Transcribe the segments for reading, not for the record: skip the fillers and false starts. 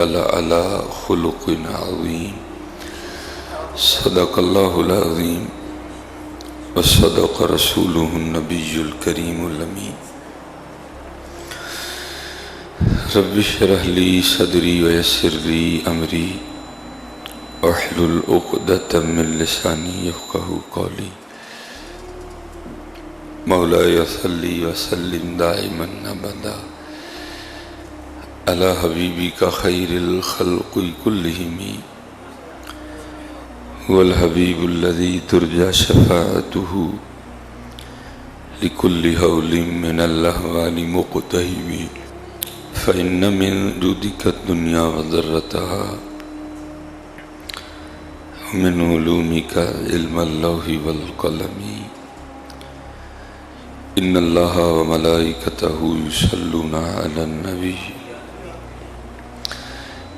علی خلق عظیم صدق اللہ العظیم وصدق رسولہ النبی الکریم الامین رب اشرح لی صدری ویسر لی امری واحلل عقدۃ من لسانی یفقہوا قولی مولاي صلی وسلم دائما ابدا علی حبیبک خیر الخلق کلہم هو الحبیب الذی ترجى شفاعته لكل هول من الاهوال مقتحم فإن من جودك الدنيا وضرتها ومن علومك علم اللوح والقلم ان اللہ وملائکتہ یصلون علی النبی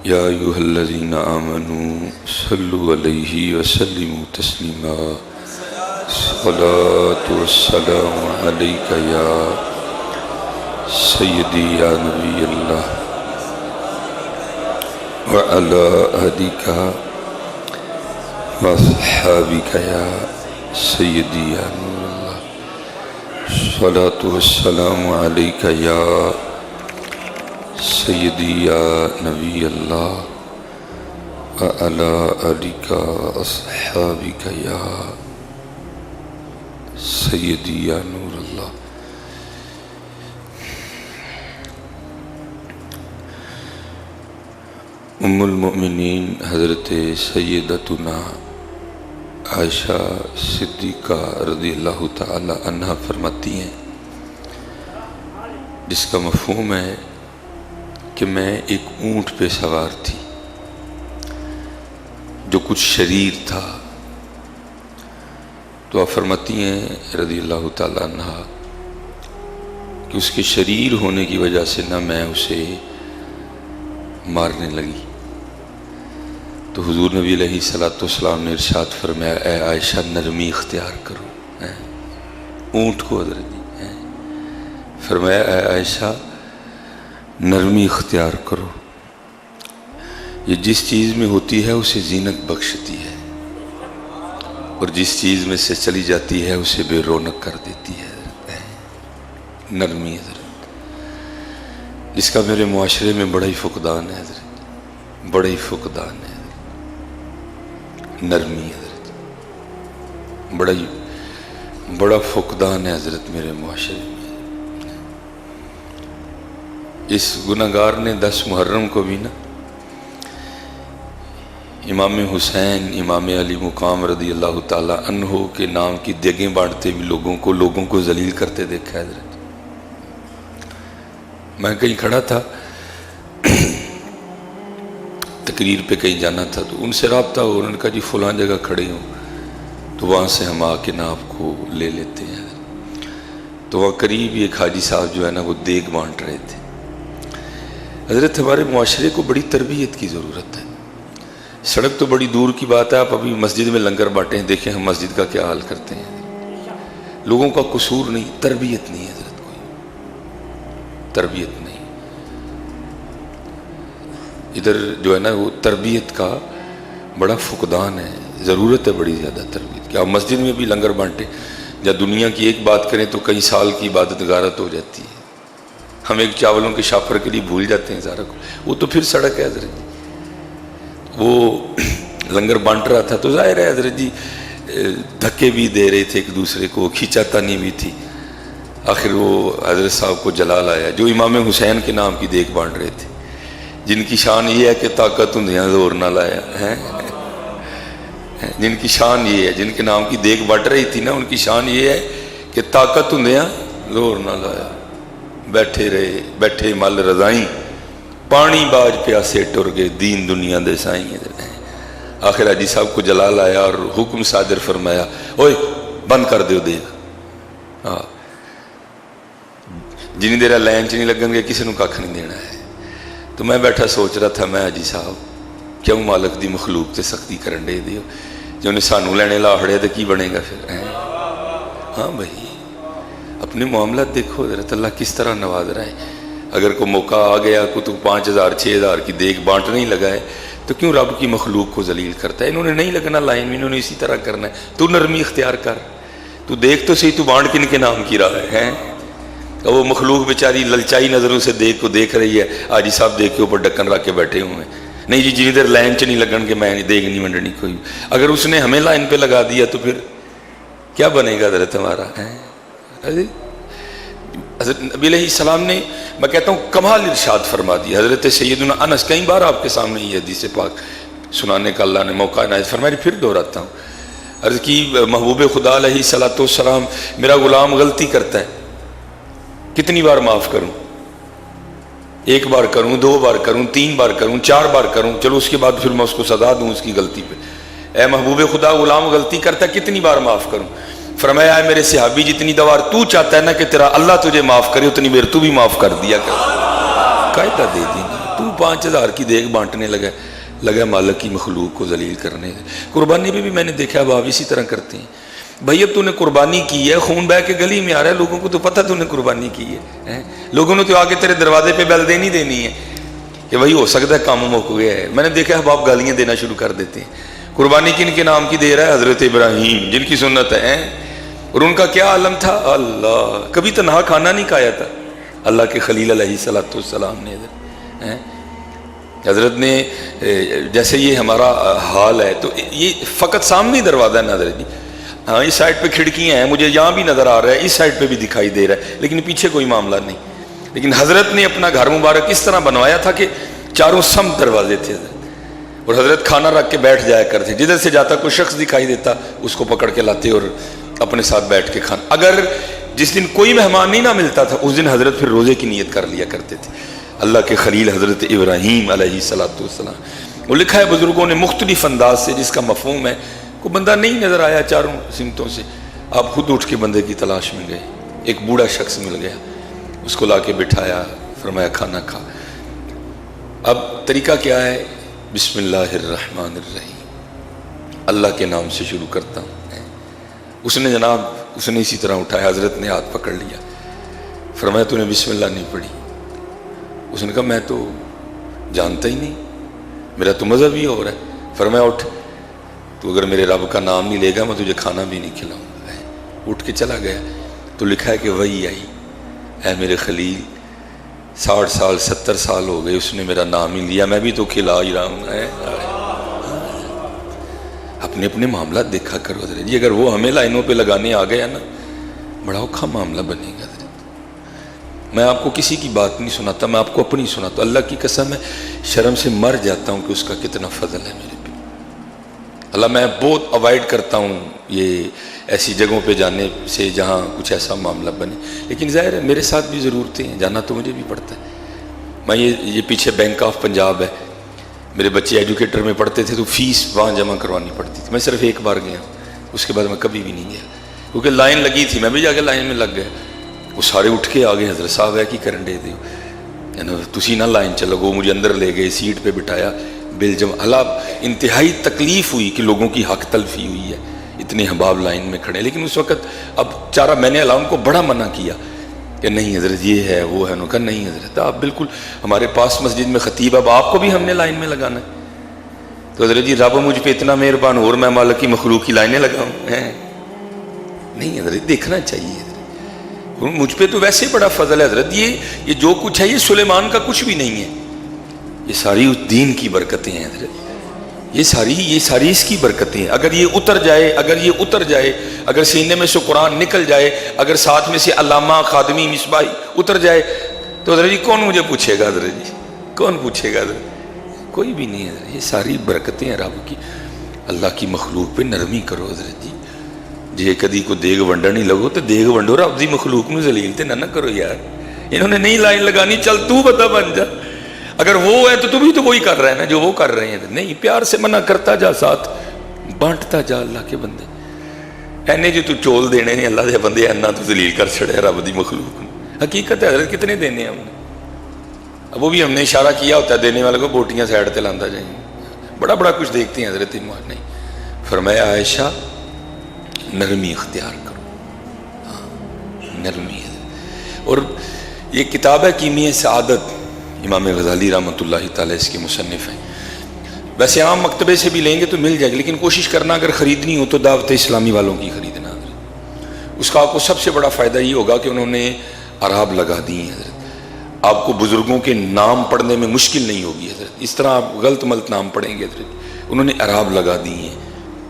یا ایھا الذین آمنوا صلوا علیہ وسلموا تسلیما الصلاۃ والسلام علیک یا سیدی یا نبی اللہ وعلی آلک واصحابک یا سیدی یا نور اللہ الصلاۃ والسلام علیک یا سیدی یا نبی اللہ وعلی آلک واصحابک یا سیدی یا نور اللہ. ام المؤمنین حضرت سیدتنا عائشہ صدیقہ رضی اللہ تعالی عنہ فرماتی ہیں، جس کا مفہوم ہے کہ میں ایک اونٹ پہ سوار تھی جو کچھ شریر تھا، تو آپ فرماتی ہیں رضی اللہ تعالی عنہ کہ اس کے شریر ہونے کی وجہ سے نہ میں اسے مارنے لگی، تو حضور نبی علیہ السلام نے ارشاد فرمایا اے عائشہ نرمی اختیار کرو. اونٹ کو حضرت جی فرمایا اے عائشہ نرمی اختیار کرو، یہ جس چیز میں ہوتی ہے اسے زینت بخشتی ہے اور جس چیز میں سے چلی جاتی ہے اسے بے رونق کر دیتی ہے. نرمی حضرت جس کا میرے معاشرے میں بڑا ہی فقدان ہے حضرت، بڑا ہی فقدان ہے. نرمی حضرت بڑا فقدان ہے حضرت میرے معاشرے میں. اس گناہگار نے 10 محرم کو بھی نا امام حسین امام علی مقام رضی اللہ تعالی عنہ کے نام کی دیگیں بانٹتے بھی لوگوں کو ذلیل کرتے دیکھا ہے حضرت. میں کہیں کھڑا تھا، تقریر پہ کہیں جانا تھا، تو ان سے رابطہ ہو، انہوں نے کہا جی فلاں جگہ کھڑے ہوں تو وہاں سے ہم آ کے نا آپ کو لے لیتے ہیں. تو وہاں قریب ایک حاجی صاحب جو ہے نا وہ دیگ بانٹ رہے تھے. حضرت ہمارے معاشرے کو بڑی تربیت کی ضرورت ہے. سڑک تو بڑی دور کی بات ہے، آپ ابھی مسجد میں لنگر بانٹیں دیکھیں ہم مسجد کا کیا حال کرتے ہیں. لوگوں کا قصور نہیں، تربیت نہیں حضرت، کوئی تربیت نہیں. ادھر جو ہے نا وہ تربیت کا بڑا فقدان ہے، ضرورت ہے بڑی زیادہ تربیت کی. آپ مسجد میں بھی لنگر بانٹیں یا دنیا کی ایک بات کریں تو کئی سال کی عبادت غارت ہو جاتی ہے. ہم ایک چاولوں کے شاپر کے لیے بھول جاتے ہیں سارا کو، وہ تو پھر سڑک ہے حضرت جی. وہ لنگر بانٹ رہا تھا تو ظاہر ہے حضرت جی دھکے بھی دے رہے تھے ایک دوسرے کو، کھینچا تانی بھی تھی. آخر وہ حضرت صاحب کو جلال آیا جو امام حسین کے نام کی دیگ بانٹ رہے تھے، جن کی شان یہ ہے کہ طاقت ہندیاں زور نہ لایا ہے. جن کی شان یہ ہے، جن کے نام کی دیگ بٹ رہی تھی نا، ان کی شان یہ ہے کہ طاقت ہندیاں زور نہ لایا. بیٹھے رہے بیٹھے مل رضائیں، پانی باج پیاسے ٹر گئے دین دنیا دے سائیں. آخر حاجی صاحب کو جلال آیا اور حکم صادر فرمایا اوئے بند کر دیو دیگ. جنی دیر لائن چ نہیں لگن گے کسی نو کھ نہیں دینا ہے. تو میں بیٹھا سوچ رہا تھا میں حاجی صاحب کیوں مالک دی مخلوق تے سختی کرن دے دیو، جو انہیں سانو لینے لا ہڑے تو کی بنے گا پھر. ہاں بھائی اپنے معاملات دیکھو حضرت اللہ کس طرح نواز رہا ہے. اگر کوئی موقع آ گیا کو تو 5,000 6,000 کی دیگ بانٹنے ہی لگا ہے تو کیوں رب کی مخلوق کو ذلیل کرتا ہے؟ انہوں نے نہیں لگنا لائن میں، انہوں نے اسی طرح کرنا ہے. تو نرمی اختیار کر، تو دیکھ تو صحیح تو بانٹ کن کے نام کی رہا ہے. اور وہ مخلوق بیچاری للچائی نظروں سے دیکھ کو دیکھ رہی ہے، حاجی صاحب دیکھ کے اوپر ڈکن رکھ کے بیٹھے ہوئے ہیں. نہیں جی جنہیں دیر لائن چ نہیں لگن کہ میں دیکھ نہیں ونڈنی کوئی. اگر اس نے ہمیں لائن پہ لگا دیا تو پھر کیا بنے گا حضرت ہمارا؟ حضرت نبی علیہ السلام نے، میں کہتا ہوں، کمال ارشاد فرما دیا. حضرت سیدنا انس، کئی بار آپ کے سامنے یہ حدیث پاک سنانے کا اللہ نے موقع عنایت فرمایا، پھر دہراتا ہوں. عرض کی محبوب خدا علیہ الصلوۃ والسلام، میرا غلام غلطی کرتا ہے، کتنی بار معاف کروں؟ 1 بار کروں، 2 بار کروں، 3 بار کروں، 4 بار کروں، چلو اس کے بعد پھر میں اس کو سزا دوں اس کی غلطی پہ. اے محبوب خدا، غلام غلطی کرتا ہے کتنی بار معاف کروں؟ فرمایا اے میرے صحابی، جتنی دوار تو چاہتا ہے نا کہ تیرا اللہ تجھے معاف کرے، اتنی دیر تو بھی معاف کر دیا کر. قاعدہ دے دی. تو 5,000 کی دیگ بانٹنے لگا مالک کی مخلوق کو ذلیل کرنے. قربانی پہ بھی میں نے دیکھا اب آپ اسی طرح کرتے ہیں. بھائی اب تو نے قربانی کی ہے، خون بہ کے گلی میں آ رہا ہے، لوگوں کو تو پتہ تو نے قربانی کی ہے. لوگوں نے تو آ کے تیرے دروازے پہ بیل دینی ہے کہ بھائی ہو سکتا ہے کام مک گیا ہے. میں نے دیکھا اب آپ گالیاں دینا شروع کر دیتے ہیں. قربانی کن کے نام کی دے رہا ہے؟ حضرت ابراہیم، جن کی سنت ہے. اور ان کا کیا عالم تھا؟ اللہ، کبھی تنہا کھانا نہیں کھایا تھا اللہ کے خلیل علیہ الصلوۃ والسلام نے. حضرت نے جیسے یہ ہمارا حال ہے تو یہ فقط سامنے دروازہ ہے نا حضرت جی. ہاں اس سائڈ پہ کھڑکیاں ہیں، مجھے یہاں بھی نظر آ رہا ہے، اس سائڈ پہ بھی دکھائی دے رہا ہے، لیکن پیچھے کوئی معاملہ نہیں. لیکن حضرت نے اپنا گھر مبارک اس طرح بنوایا تھا کہ چاروں سمت دروازے تھے. اور حضرت کھانا رکھ کے بیٹھ جایا کرتے، جدھر سے جاتا کوئی شخص دکھائی دیتا اس کو پکڑ کے لاتے اور اپنے ساتھ بیٹھ کے کھانا. اگر جس دن کوئی مہمان نہیں نہ ملتا تھا اس دن حضرت پھر روزے کی نیت کر لیا کرتے تھے. اللہ کے خلیل حضرت ابراہیم علیہ الصلوۃ والسلام. وہ لکھا ہے بزرگوں نے مختلف انداز سے، جس کا مفہوم ہے کوئی بندہ نہیں نظر آیا چاروں سمتوں سے، آپ خود اٹھ کے بندے کی تلاش میں گئے. ایک بوڑھا شخص مل گیا، اس کو لا کے بٹھایا، فرمایا کھانا کھا. اب طریقہ کیا ہے؟ بسم اللہ الرحمن الرحیم، اللہ کے نام سے شروع کرتا ہوں. اس نے اسی طرح اٹھایا، حضرت نے ہاتھ پکڑ لیا، فرمایا تو نے بسم اللہ نہیں پڑھی. اس نے کہا میں تو جانتا ہی نہیں، میرا تو مذہب ہی ہو رہا ہے. فرمایا اٹھ، تو اگر میرے رب کا نام نہیں لے گا میں تجھے کھانا بھی نہیں کھلاؤں گا. اٹھ کے چلا گیا. تو لکھا ہے کہ وہی آئی، اے میرے خلیل 60 سال 70 سال ہو گئے اس نے میرا نام ہی لیا، میں بھی تو کھلا ہی رہا ہوں. اپنے اپنے معاملات دیکھا کرو حضرت جی. اگر وہ ہمیں لائنوں پہ لگانے آ گیا نا بڑا اوکھا معاملہ بنے گا حضرت. میں آپ کو کسی کی بات نہیں سناتا، میں آپ کو اپنی سناتا ہوں. اللہ کی قسم ہے شرم سے مر جاتا ہوں کہ اس کا کتنا فضل ہے میرے پہ. اللہ میں بہت اوائڈ کرتا ہوں یہ ایسی جگہوں پہ جانے سے جہاں کچھ ایسا معاملہ بنے. لیکن ظاہر ہے میرے ساتھ بھی ضرورتیں ہیں، جانا تو مجھے بھی پڑتا ہے. میں یہ پیچھے بینک آف پنجاب ہے، میرے بچے ایجوکیٹر میں پڑھتے تھے تو فیس وہاں جمع کروانی پڑتی تھی. میں صرف 1 بار گیا، اس کے بعد میں کبھی بھی نہیں گیا کیونکہ لائن لگی تھی. میں بھی جا کے لائن میں لگ گیا. وہ سارے اٹھ کے آگے حضرت صاحب ہے کی کرن دے دیو تسی نہ لائن چ لگو. مجھے اندر لے گئے، سیٹ پہ بٹھایا، بل جمع. اللہ انتہائی تکلیف ہوئی کہ لوگوں کی حق تلفی ہوئی ہے، اتنے احباب لائن میں کھڑے. لیکن اس وقت اب چارہ میں نے اللہ ان کو بڑا منع کیا کہ نہیں حضرت یہ ہے وہ ہے. انہوں نے کہا نہیں حضرت آپ بالکل ہمارے پاس مسجد میں خطیب، اب آپ کو بھی ہم نے لائن میں لگانا ہے. تو حضرت جی رب مجھ پہ اتنا مہربان اور میں مالک کی مخلوق کی لائنیں لگاؤں؟ نہیں حضرت دیکھنا چاہیے حضرت. مجھ پہ تو ویسے بڑا فضل ہے حضرت. یہ جو کچھ ہے یہ سلیمان کا کچھ بھی نہیں ہے، یہ ساری اس دین کی برکتیں ہیں حضرت. یہ ساری اس کی برکتیں ہیں. اگر یہ اتر جائے، اگر سینے میں سے قرآن نکل جائے، اگر ساتھ میں سے علامہ خادمی مصباحی اتر جائے تو حضرت جی کون مجھے پوچھے گا حضرت جی؟ کون پوچھے گا حضرت؟ کوئی بھی نہیں حضرت. یہ ساری برکتیں ہیں رب کی. اللہ کی مخلوق پہ نرمی کرو حضرت جی. جے کدی کو دیگ ونڈن نہیں لگو تو دیگ ونڈو، رب دی مخلوق نو ذلیل تے نہ کرو یار. انہوں نے نہیں لائن لگانی، چل تو بتا بن جا. اگر وہ ہے تو بھی تو وہی کر رہا ہے نا جو وہ کر رہے ہیں. نہیں، پیار سے منع کرتا جا، ساتھ بانٹتا جا. اللہ کے بندے اینے جو تو چول دینے نے اللہ دے بندے اینا تو ذلیل کر چھڑے رب دی مخلوق. حقیقت ہے حضرت کتنے دینے ہم نے. اب وہ بھی ہم نے اشارہ کیا ہوتا ہے دینے والے کو بوٹیاں سائڈ تے لاندا جائیں. بڑا کچھ دیکھتے ہیں حضرت ایمان. نہیں، فرمایا عائشہ نرمی اختیار کرو. نرمی. اور یہ کتاب ہے کیمیہ سعادت، امام غزالی رحمۃ اللہ تعالی اس کے مصنف ہیں. ویسے عام مکتبے سے بھی لیں گے تو مل جائے گی، لیکن کوشش کرنا اگر خریدنی ہو تو دعوت اسلامی والوں کی خریدنا. اس کا آپ کو سب سے بڑا فائدہ یہ ہوگا کہ انہوں نے اعراب لگا دی ہیں حضرت. آپ کو بزرگوں کے نام پڑھنے میں مشکل نہیں ہوگی حضرت. اس طرح آپ غلط ملت نام پڑھیں گے حضرت، انہوں نے اعراب لگا دی ہیں.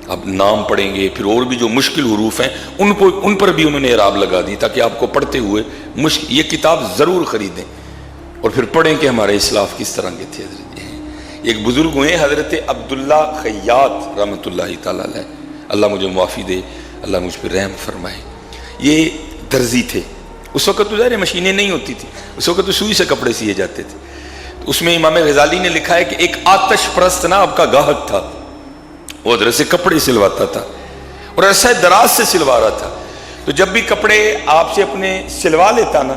آپ نام پڑھیں گے، پھر اور بھی جو مشکل حروف ہیں ان پر بھی انہوں نے اعراب لگا دی تاکہ آپ کو پڑھتے ہوئے یہ کتاب ضرور خریدیں اور پھر پڑھیں کہ ہمارے اسلاف کس طرح کے تھے حضرت. ایک بزرگ ہوئے حضرت عبداللہ خیاط رحمۃ اللہ تعالیٰ علیہ، اللہ مجھے معافی دے، اللہ مجھ پہ رحم فرمائے. یہ درزی تھے. اس وقت تو ظاہر مشینیں نہیں ہوتی تھی، اس وقت تو سوئی سے کپڑے سیے جاتے تھے. تو اس میں امام غزالی نے لکھا ہے کہ ایک آتش پرست نا آپ کا گاہک تھا، وہ حضرت سے کپڑے سلواتا تھا اور عرصہ دراز سے سلوا رہا تھا. تو جب بھی کپڑے آپ سے اپنے سلوا لیتا نا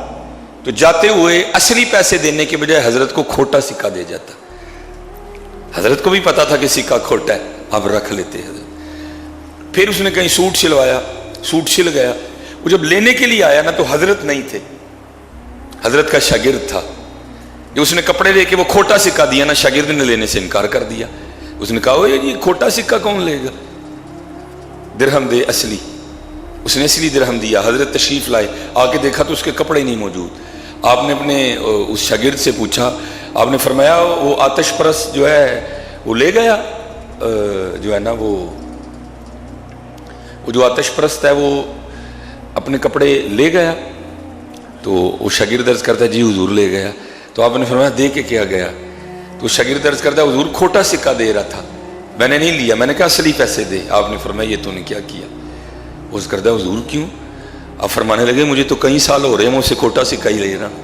تو جاتے ہوئے اصلی پیسے دینے کے بجائے حضرت کو کھوٹا سکہ دے جاتا. حضرت کو بھی پتا تھا کہ سکہ کھوٹا ہے، آپ رکھ لیتے حضرت. پھر اس نے کہیں سوٹ سلوایا، سوٹ سل گیا. وہ جب لینے کے لیے آیا نا تو حضرت نہیں تھے، حضرت کا شاگرد تھا. جو اس نے کپڑے لے کے وہ کھوٹا سکہ دیا نا، شاگرد نے لینے سے انکار کر دیا. اس نے کہا یہ کھوٹا سکہ کون لے گا، درہم دے اصلی. اس نے اصلی درہم دیا. حضرت تشریف لائے، آ کے دیکھا تو اس کے کپڑے نہیں موجود. آپ نے اپنے اس شاگرد سے پوچھا، آپ نے فرمایا وہ آتش پرست جو ہے وہ لے گیا، جو ہے نا وہ جو آتش پرست ہے وہ اپنے کپڑے لے گیا. تو وہ شاگرد عرض کرتا ہے جی حضور لے گیا. تو آپ نے فرمایا دے کے کیا گیا؟ تو شاگرد عرض کرتا ہے حضور کھوٹا سکہ دے رہا تھا، میں نے نہیں لیا، میں نے کہا اصلی پیسے دے. آپ نے فرمایا یہ تو نے کیا کیا؟ وہ عرض کرتا ہے حضور کیوں؟ آپ فرمانے لگے مجھے تو کئی سال ہو رہے ہیں میں اسے کھوٹا سکہ ہی لے رہا ہوں.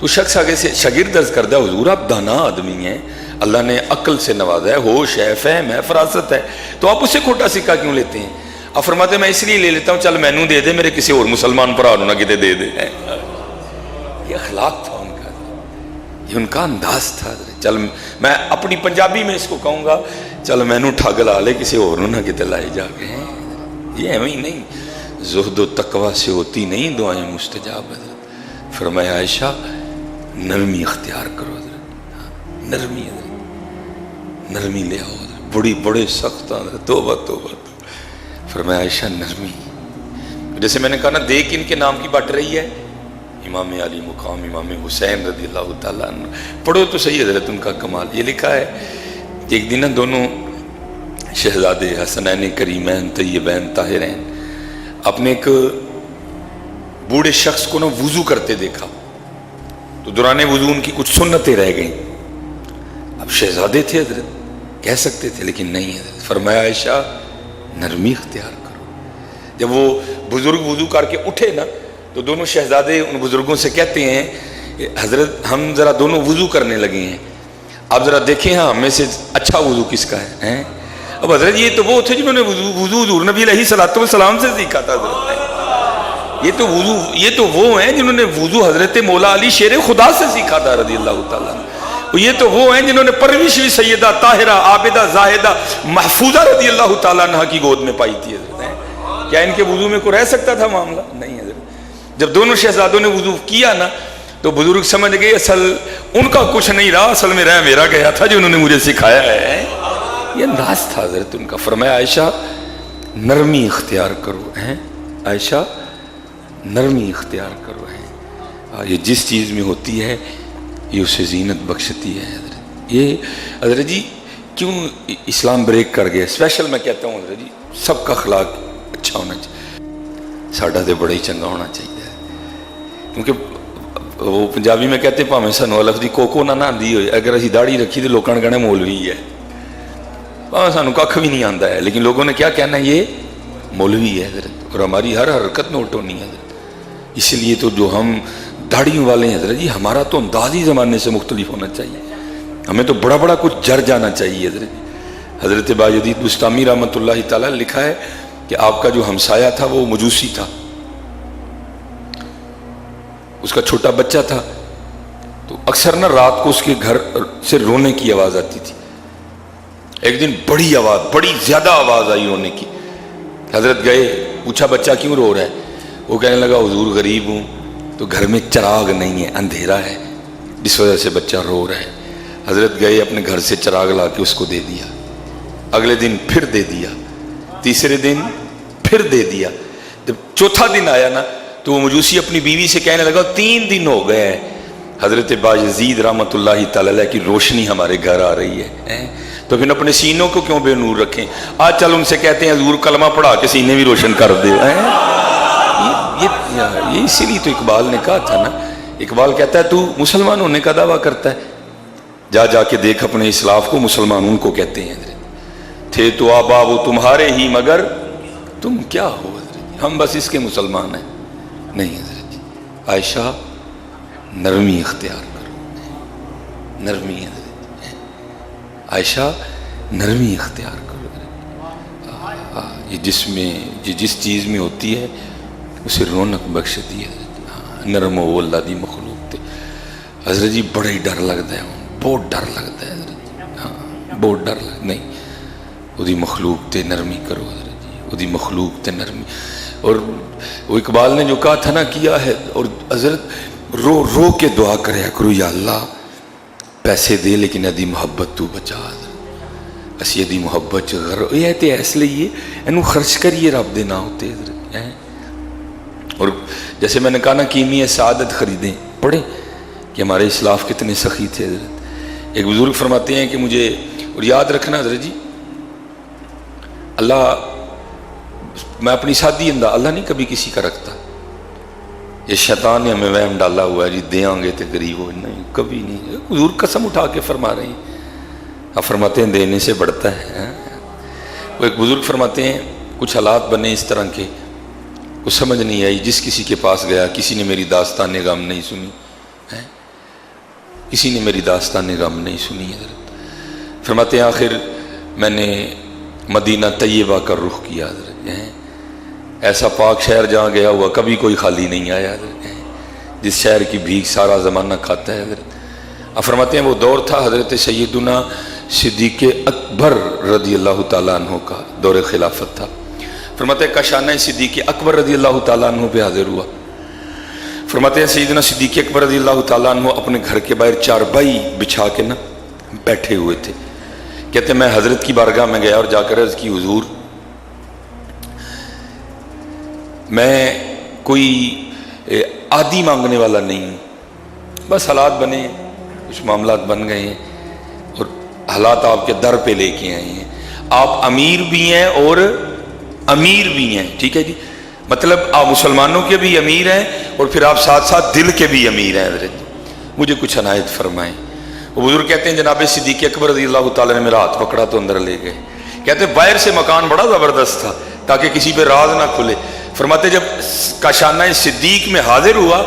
تو شخص آگے سے شاگرد عرض کرتا ہے حضور آپ دانا آدمی ہیں، اللہ نے عقل سے نوازا ہے، ہوش ہے، فہم ہے، فراست ہے، تو آپ اسے کھوٹا سکہ کیوں لیتے ہیں؟ آپ فرماتے ہیں میں اس لیے لے لیتا ہوں چل مینوں دے دے، میرے کسی اور مسلمان بھرا نہ کتے دے دے. یہ اخلاق تھا ان کا، یہ ان کا انداز تھا. چل میں اپنی پنجابی میں اس کو کہوں گا چل مینوں ٹھگ لا لے، کسی اور نہ کتے لائے جا کے. یہ ایویں نہیں، زہد و تقوی سے ہوتی نہیں دعائیں مستجاب. حضرت فرمایا عائشہ نرمی اختیار کرو حضرت، نرمی حضرت، نرمی لے آؤ حضرت، بڑے سخت حضرت، توبہ توبہ. فرمایا عائشہ نرمی. جیسے میں نے کہا نا دیکھ ان کے نام کی بٹ رہی ہے، امام علی مقام امام حسین رضی اللہ تعالیٰ عنہ. پڑھو تو صحیح حضرت ان کا کمال. یہ لکھا ہے کہ ایک دن دونوں شہزادے حسنین کریمین طیبین طاہرین اپنے ایک بوڑھے شخص کو نا وضو کرتے دیکھا. تو دوران وضو ان کی کچھ سنتیں رہ گئیں. اب شہزادے تھے حضرت، کہہ سکتے تھے لیکن نہیں حضرت. فرمایا عائشہ نرمی اختیار کرو. جب وہ بزرگ وضو کر کے اٹھے نا تو دونوں شہزادے ان بزرگوں سے کہتے ہیں حضرت ہم ذرا دونوں وضو کرنے لگے ہیں، آپ ذرا دیکھیں ہاں ہمیں سے اچھا وضو کس کا ہے. اب حضرت یہ تو وہ تھے جنہوں نے وضو حضور نبی علیہ الصلوۃ والسلام سے سیکھا تھا حضرت. یہ تو وہ ہیں جنہوں نے وضو حضرت مولا علی شیر خدا سے سیکھا تھا رضی اللہ تعالیٰ. یہ تو وہ ہیں جنہوں نے پرورش بھی سیدہ طاہرہ عابدہ زاہدہ محفوظہ رضی اللہ تعالیٰ عنہ کی گود میں پائی تھی حضرت. کیا ان کے وضو میں کوئی رہ سکتا تھا معاملہ؟ نہیں حضرت. جب دونوں شہزادوں نے وضو کیا نا تو بزرگ سمجھ گئے اصل ان کا کچھ نہیں رہا، اصل میں رہ میرا گیا تھا جو انہوں نے مجھے سکھایا ہے. یہ انداز تھا حضرت ان کا. فرمایا عائشہ نرمی اختیار کرو ہیں، عائشہ نرمی اختیار کرو ہیں. یہ جس چیز میں ہوتی ہے یہ اسے زینت بخشتی ہے حضرت. یہ حضرت جی کیوں اسلام بریک کر گیا؟ اسپیشل میں کہتا ہوں حضرت جی سب کا اخلاق اچھا ہونا چاہیے، ساڈا تو بڑا ہی چنگا ہونا چاہیے. کیونکہ وہ پنجابی میں کہتے پاویں سانو لفظ دی کوکو نہ آندی ہوئے، اگر اسی داڑھی رکھی تو لوگوں نے کہنا مولوی ہے، پاویں سانو کھ بھی نہیں آتا ہے، لیکن لوگوں نے کیا کہنا ہے یہ مولوی ہے حضرت. اور ہماری ہر حرکت نوٹ ہونی ہے حضرت. اسی لیے تو جو ہم داڑھیوں والے ہیں حضرت جی ہمارا تو انداز ہی زمانے سے مختلف ہونا چاہیے. ہمیں تو بڑا بڑا کچھ جر جانا چاہیے حضرت. حضرت باجدید بستامی رحمۃ اللہ تعالیٰ لکھا ہے کہ آپ کا جو ہمسایہ تھا وہ مجوسی تھا، اس کا چھوٹا بچہ تھا، تو اکثر نہ رات کو اس کے گھر سے رونے کی آواز آتی تھی. ایک دن بڑی آواز، بڑی زیادہ آواز آئی رونے کی. حضرت گئے، پوچھا بچہ کیوں رو رہا ہے؟ وہ کہنے لگا حضور غریب ہوں، تو گھر میں چراغ نہیں ہے، اندھیرا ہے، جس وجہ سے بچہ رو رہا ہے۔ حضرت گئے اپنے گھر سے چراغ لا کے اس کو دے دیا، اگلے دن پھر دے دیا، تیسرے دن پھر دے دیا۔ جب چوتھا دن آیا نا تو وہ مجوسی اپنی بیوی سے کہنے لگا 3 دن ہو گئے ہیں حضرت باجزید رحمۃ اللہ تعالی علیہ کی روشنی ہمارے گھر آ رہی ہے، تو پھر اپنے سینوں کو کیوں بے نور رکھیں؟ آج چل ان سے کہتے ہیں حضور کلمہ پڑھا کے سینے بھی روشن کر دے۔ یہ اسی لیے تو اقبال نے کہا تھا نا، اقبال کہتا ہے تو مسلمان ہونے کا دعویٰ کرتا ہے، جا جا کے دیکھ اپنے اسلاف کو، مسلمان ان کو کہتے ہیں حضرت، تھے تو آبا وہ تمہارے ہی مگر تم کیا ہو حضرت، ہم بس اس کے مسلمان ہیں۔ نہیں حضرت جی، عائشہ نرمی اختیار کرو، نرمی حضرت، عائشہ نرمی اختیار کرو، یہ جس چیز میں ہوتی ہے اسے رونق بخش دی حضرت، نرم و اللہ دی مخلوق تے حضرت جی بڑا ہی ڈر لگتا ہے، بہت ڈر لگتا ہے حضرت، ہاں بہت ڈر لگتا نہیں، وہی مخلوق تے نرمی کرو حضرت جی، وہی مخلوق تے نرمی۔ اور وہ اقبال نے جو کہا تھا نا کیا ہے، اور حضرت رو رو کے دعا کرے کرو، یا اللہ پیسے دے لیکن ادی محبت تو بچا حضرت، اسی ادی محبت یہ تے اس لیے اینو خرچ کریے رب دے نہ ہوتے حضرت۔ اور جیسے میں نے کہا نا کیمیا سعادت خریدیں، پڑھیں کہ ہمارے اسلاف کتنے سخی تھے حضرت۔ ایک بزرگ فرماتے ہیں کہ مجھے، اور یاد رکھنا حضرت جی، اللہ، میں اپنی سادی انداز، اللہ نہیں کبھی کسی کا رکھتا، یہ شیطان نے ہمیں وہم ڈالا ہوا ہے جی دیں گے تو غریب ہو، نہیں کبھی نہیں، حضور قسم اٹھا کے فرما رہے ہیں، آپ فرماتے ہیں دینے سے بڑھتا ہے۔ وہ ایک بزرگ فرماتے ہیں کچھ حالات بنے اس طرح کے، کچھ سمجھ نہیں آئی، جس کسی کے پاس گیا کسی نے میری داستان غم نہیں سنی، کسی نے میری داستان غم نہیں سنی حضرت۔ فرماتے ہیں آخر میں نے مدینہ طیبہ کا رخ کیا حضرت، ایسا پاک شہر جہاں گیا ہوا کبھی کوئی خالی نہیں آیا حضرت، جس شہر کی بھیک سارا زمانہ کھاتا ہے حضرت۔ اب فرماتے ہیں وہ دور تھا حضرت سیدنا صدیق اکبر رضی اللہ تعالیٰ عنہ کا دور خلافت تھا۔ فرماتے ہیں کاشانہ صدیق اکبر رضی اللہ تعالیٰ عنہ پہ حاضر ہوا۔ فرماتے ہیں سیدنا صدیق اکبر رضی اللہ تعالیٰ عنہ اپنے گھر کے باہر چارپائی بچھا کے نا بیٹھے ہوئے تھے، کہتے ہیں میں حضرت کی بارگاہ میں گیا اور جا کر عرض کی حضور میں کوئی عادی مانگنے والا نہیں ہوں، بس حالات بنے، کچھ معاملات بن گئے ہیں اور حالات آپ کے در پہ لے کے آئے ہیں، آپ امیر بھی ہیں اور امیر بھی ہیں، ٹھیک ہے جی، مطلب آپ مسلمانوں کے بھی امیر ہیں اور پھر آپ ساتھ ساتھ دل کے بھی امیر ہیں حضرت، مجھے کچھ عنایت فرمائیں۔ وہ بزرگ کہتے ہیں جناب صدیق اکبر رضی اللہ تعالیٰ نے میرا ہاتھ پکڑا تو اندر لے گئے، کہتے ہیں باہر سے مکان بڑا زبردست تھا تاکہ کسی پہ راز نہ کھلے۔ فرماتے جب کاشانہ صدیق میں حاضر ہوا،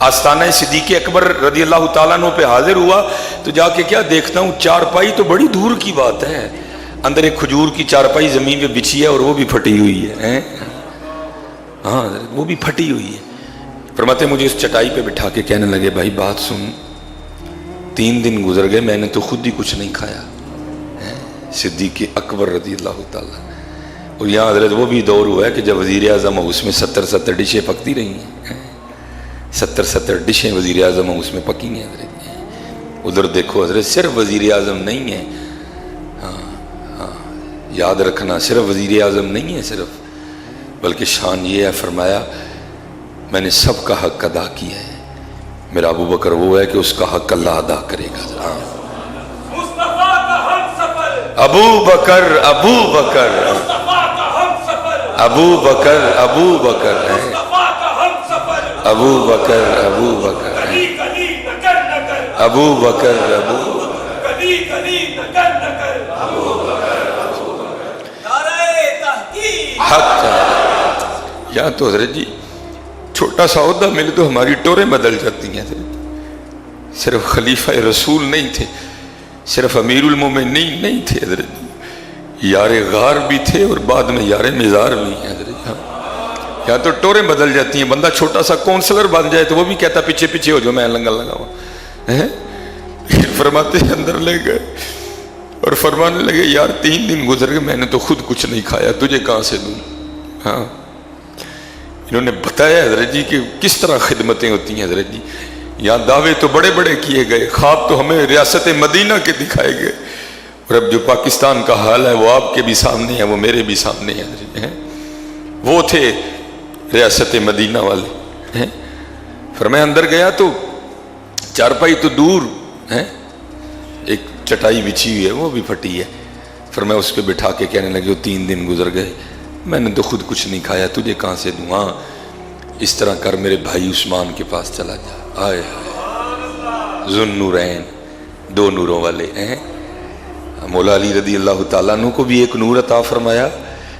آستانہ صدیق اکبر رضی اللہ تعالیٰ عنہ پہ حاضر ہوا تو جا کے کیا دیکھتا ہوں چارپائی تو بڑی دور کی بات ہے، اندر ایک کھجور کی چارپائی زمین پہ بچھی ہے اور وہ بھی پھٹی ہوئی ہے، ہاں وہ بھی پھٹی ہوئی ہے۔ فرماتے مجھے اس چٹائی پہ بٹھا کے کہنے لگے بھائی بات سن، 3 دن گزر گئے میں نے تو خود ہی کچھ نہیں کھایا، صدیق اکبر رضی اللہ تعالیٰ۔ اور یہاں حضرت وہ بھی دور ہوا ہے کہ جب وزیر اعظم ہو اس میں 70 ڈشیں پکتی رہی ہیں، 70 ڈشیں وزیر اعظم ہو اس میں پکی ہیں حضرت۔ ادھر دیکھو حضرت صرف وزیر اعظم نہیں ہے، ہاں یاد رکھنا صرف وزیر اعظم نہیں ہے صرف، بلکہ شان یہ ہے فرمایا میں نے سب کا حق ادا کیا ہے، میرا ابو بکر وہ ہے کہ اس کا حق اللہ ادا کرے گا۔ ابو بکر ابو بکر ابو بکر ابو بکر ہے، ابو بکر ابو بکر ہے، ابو بکر ابو حق یا تو حضرت جی چھوٹا سا عہدہ ملے تو ہماری ٹوریں بدل جاتی ہیں حضرت، صرف خلیفہ رسول نہیں تھے، صرف امیر المومنین نہیں تھے حضرت، یار غار بھی تھے اور بعد میں یار مزار بھی ہیں حضرت۔ یا تو ٹوریں بدل جاتی ہیں، بندہ چھوٹا سا کونسلر بن جائے تو وہ بھی کہتا پیچھے پیچھے ہو جو میں لنگا لگا ہوا، فرماتے اندر لے گئے اور فرمانے لگے یار 3 دن گزر گئے میں نے تو خود کچھ نہیں کھایا، تجھے کہاں سے دوں؟ ہاں انہوں نے بتایا حضرت جی کہ کس طرح خدمتیں ہوتی ہیں حضرت جی. یہاں دعوے تو بڑے بڑے کیے گئے, خواب تو ہمیں ریاست مدینہ کے دکھائے گئے, اور اب جو پاکستان کا حال ہے وہ آپ کے بھی سامنے ہے, وہ میرے بھی سامنے ہے. وہ تھے ریاست مدینہ والے. پھر میں اندر گیا تو چارپائی تو دور ہے, ایک چٹائی بچھی ہوئی ہے وہ بھی پھٹی ہے. پھر میں اس پہ بٹھا کے کہنے لگے, وہ 3 دن گزر گئے, میں نے تو خود کچھ نہیں کھایا, تجھے کہاں سے دوں؟ ہاں اس طرح کر, میرے بھائی عثمان کے پاس چلا جا. آئے ذن نورین, 2 نوروں والے ہیں. مولا علی رضی اللہ تعالیٰ عنہ کو بھی ایک نور عطا فرمایا,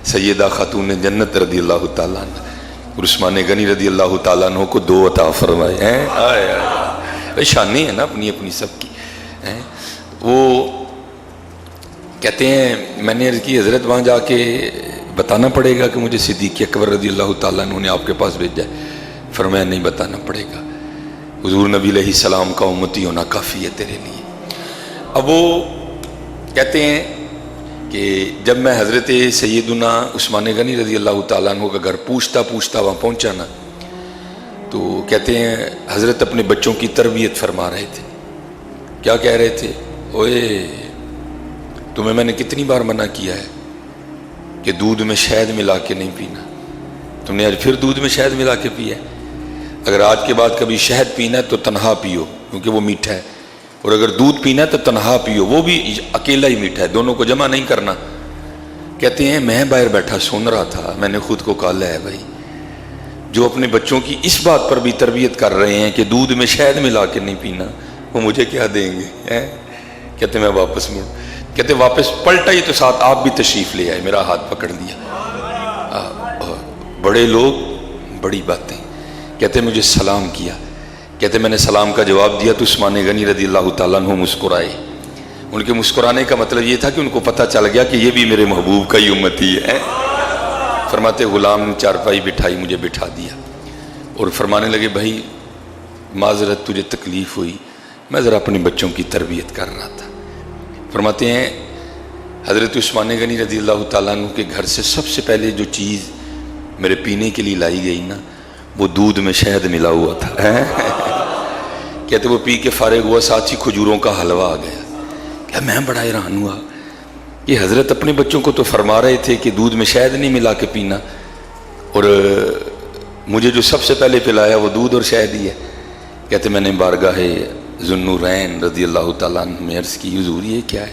سیدہ خاتون جنت رضی اللہ تعالیٰ عنہ, اور عثمان غنی رضی اللہ تعالیٰ عنہ کو 2 عطا فرمائے ہیں. آئے شانی ہے نا اپنی اپنی سب کی. وہ کہتے ہیں میں نے عرض کی حضرت وہاں جا کے بتانا پڑے گا کہ مجھے صدیق اکبر رضی اللہ تعالیٰ عنہ نے آپ کے پاس بھیجا ہے؟ فرمایا نہیں بتانا پڑے گا, حضور نبی علیہ السلام کا امتی ہونا کافی ہے تیرے لیے. اب وہ کہتے ہیں کہ جب میں حضرت سیدنا عثمان غنی رضی اللہ تعالیٰ عنہ کا گھر پوچھتا وہاں پہنچا نا, تو کہتے ہیں حضرت اپنے بچوں کی تربیت فرما رہے تھے. کیا کہہ رہے تھے؟ اوئے تمہیں میں نے کتنی بار منع کیا ہے کہ دودھ میں شہد ملا کے نہیں پینا, تم نے آج پھر دودھ میں شہد ملا کے پیا ہے. اگر آج کے بعد کبھی شہد پینا ہے تو تنہا پیو کیونکہ وہ میٹھا ہے, اور اگر دودھ پینا ہے تو تنہا پیو, وہ بھی اکیلا ہی میٹھا ہے, دونوں کو جمع نہیں کرنا. کہتے ہیں میں باہر بیٹھا سن رہا تھا, میں نے خود کو کہا ہے بھائی جو اپنے بچوں کی اس بات پر بھی تربیت کر رہے ہیں کہ دودھ میں شہد ملا کے نہیں پینا, وہ مجھے کیا دیں گے؟ کہتے میں واپس مڑ, کہتے واپس پلٹا ہی تو ساتھ آپ بھی تشریف لے آئے, میرا ہاتھ پکڑ لیا. بڑے لوگ بڑی باتیں. کہتے مجھے سلام کیا, کہتے میں نے سلام کا جواب دیا تو عثمان غنی رضی اللہ تعالیٰ عنہ مسکرائے. ان کے مسکرانے کا مطلب یہ تھا کہ ان کو پتہ چل گیا کہ یہ بھی میرے محبوب کا ہی امتی ہے. فرماتے غلام نے چارپائی بٹھائی, مجھے بٹھا دیا اور فرمانے لگے بھائی معذرت تجھے تکلیف ہوئی, میں ذرا اپنے بچوں کی تربیت کر رہا تھا. فرماتے ہیں حضرت عثمان غنی رضی اللہ تعالیٰ عنہ کے گھر سے سب سے پہلے جو چیز میرے پینے کے لیے لائی گئی نا, وہ دودھ میں شہد ملا ہوا تھا. کہتے وہ پی کے فارغ ہوا, ساتھ ہی کھجوروں کا حلوہ آ گیا. کیا میں بڑا حیران ہوا کہ حضرت اپنے بچوں کو تو فرما رہے تھے کہ دودھ میں شہد نہیں ملا کے پینا, اور مجھے جو سب سے پہلے پلایا وہ دودھ اور شہد ہی ہے. کہتے میں نے بارگاہ ذن نورین رضی اللہ تعالیٰ عنہ میں عرض کی حضور یہ کیا ہے؟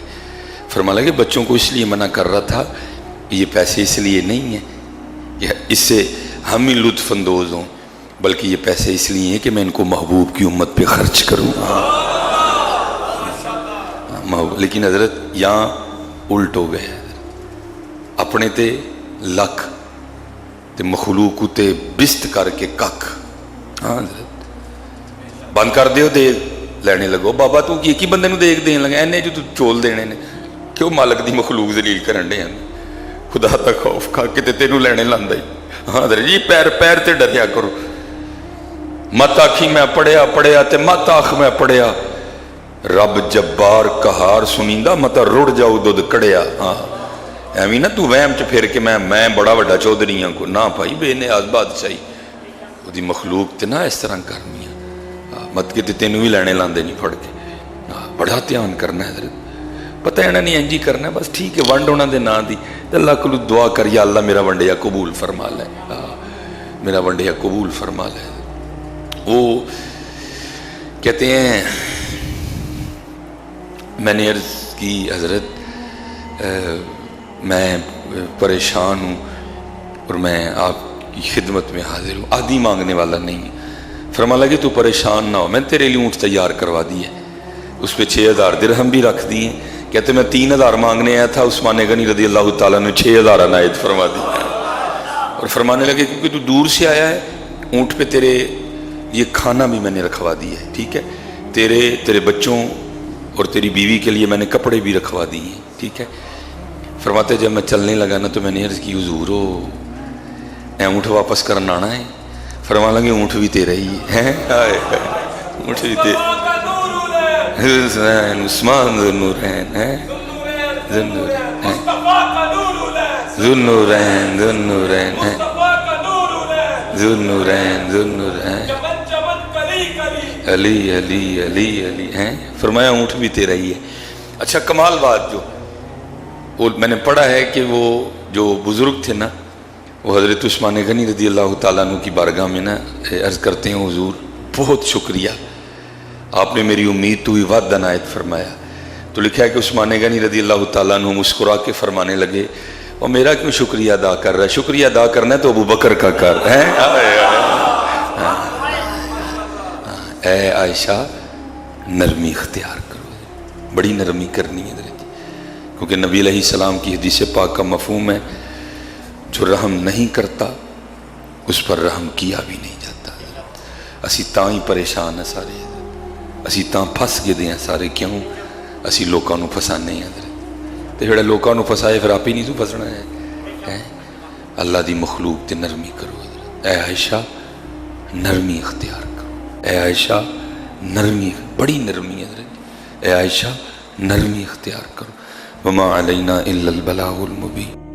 فرمایا کہ بچوں کو اس لیے منع کر رہا تھا, یہ پیسے اس لیے نہیں ہیں کہ اس سے ہم ہی لطف اندوز ہوں, بلکہ یہ پیسے اس لیے ہیں کہ میں ان کو محبوب کی امت پہ خرچ کروں. لیکن حضرت یہاں الٹ ہو گئے, اپنے تے لکھ تے مخلوق تے بست کر کے کک. ہاں حضرت بند کر دیو دے لینے لگو, بابا تو ایک ہی بندے نو دیکھ دین لگا, اینے جو تو چول دینے نے, کیوں مالک دی مخلوق ذلیل کرن دے ہیں, خدا تا خوف کھا کے تے تینوں لینے لاندا ہی. ہاں حضرت جی پیر تے ڈریا کرو, مت آکھی میں پڑھیا تے مت آکھ میں پڑھیا, رب جبار قہار سنیندا مت رڑ جاؤ دودھ کڑیا. ہاں ایویں نہ تو وہم چ پھر کے میں بڑا بڑا چودھری ہاں کو, نہ بھائی بے نیاز بادشاہی وہ مخلوق تے نہ اس طرح کرنی ہے, مت کے تینوں بھی لینے لاندے نہیں پھڑ کے. بڑا دھیان کرنا ہے حضرت, پتہ ہے نہیں انجی کرنا ہے بس, ٹھیک ہے ونڈ ہونا دے نا دی, اللہ کو دعا کر یا اللہ میرا ونڈیا قبول فرما لے, میرا ونڈیا قبول فرما لے. وہ کہتے ہیں میں نے عرض کی حضرت میں پریشان ہوں اور میں آپ کی خدمت میں حاضر ہوں, عادی مانگنے والا نہیں ہے. فرمایا لگے تو پریشان نہ ہو, میں تیرے لیے اونٹ تیار کروا دی ہے, اس پہ 6000 درہم بھی رکھ دیے. کہتے میں 3000 مانگنے آیا تھا, عثمان غنی رضی اللہ تعالیٰ نے 6000 عنایت فرما دی. اور فرمانے لگے کیونکہ تو دور سے آیا ہے, اونٹ پہ تیرے یہ کھانا بھی میں نے رکھوا دیا ہے, ٹھیک ہے, تیرے بچوں اور تیری بیوی کے لیے میں نے کپڑے بھی رکھوا دیے ہیں, ٹھیک ہے. فرماتے جب میں چلنے لگا نا تو میں نے عرض کی حضور اونٹ واپس کرنا آنا ہے. فرما لگے اونٹ بھی تیرا ہی ہے, اونٹ بھی تیرا, عثمان ذن نورین ہے, ذن نورین ہے, ذوالنورین ذوالنورین علی علی علی علی ہیں، فرمایا اونٹ بھی تیرا ہی ہے۔ اچھا کمال بات جو وہ میں نے پڑھا ہے کہ وہ جو بزرگ تھے نا، وہ حضرت عثمان غنی رضی اللہ تعالیٰ عنہ کی بارگاہ میں نا عرض کرتے ہیں حضور بہت شکریہ، آپ نے میری امید تو وعد عنایت فرمایا۔ تو لکھا ہے کہ عثمان غنی رضی اللہ تعالیٰ عنہ مسکرا کے فرمانے لگے، اور میرا کیوں شکریہ ادا کر رہا ہے؟ شکریہ ادا کرنا ہے تو ابو بکر کا کر ہے۔ اے عائشہ نرمی اختیار کرو، بڑی نرمی کرنی ہے حضرت، کیونکہ نبی علیہ السلام کی حدیث پاک کا مفہوم ہے جو رحم نہیں کرتا اس پر رحم کیا بھی نہیں جاتا۔ اسی تاں ہی پریشان ہیں سارے، اسی تاں پھس گئے ہیں سارے، کیوں؟ اسی لوکاں نو پھسانے ہیں حضرت، تے جڑا لوکاں نو پھسائے پھر آپ ہی نہیں تو پھسنا ہے۔ اللہ دی مخلوق تے نرمی کرو حضرت۔ اے عائشہ نرمی اختیار کرو، اے عائشہ نرمی، بڑی نرمی حضرت، اے عائشہ نرمی اختیار کرو۔ وما علینا الا البلاغ المبین۔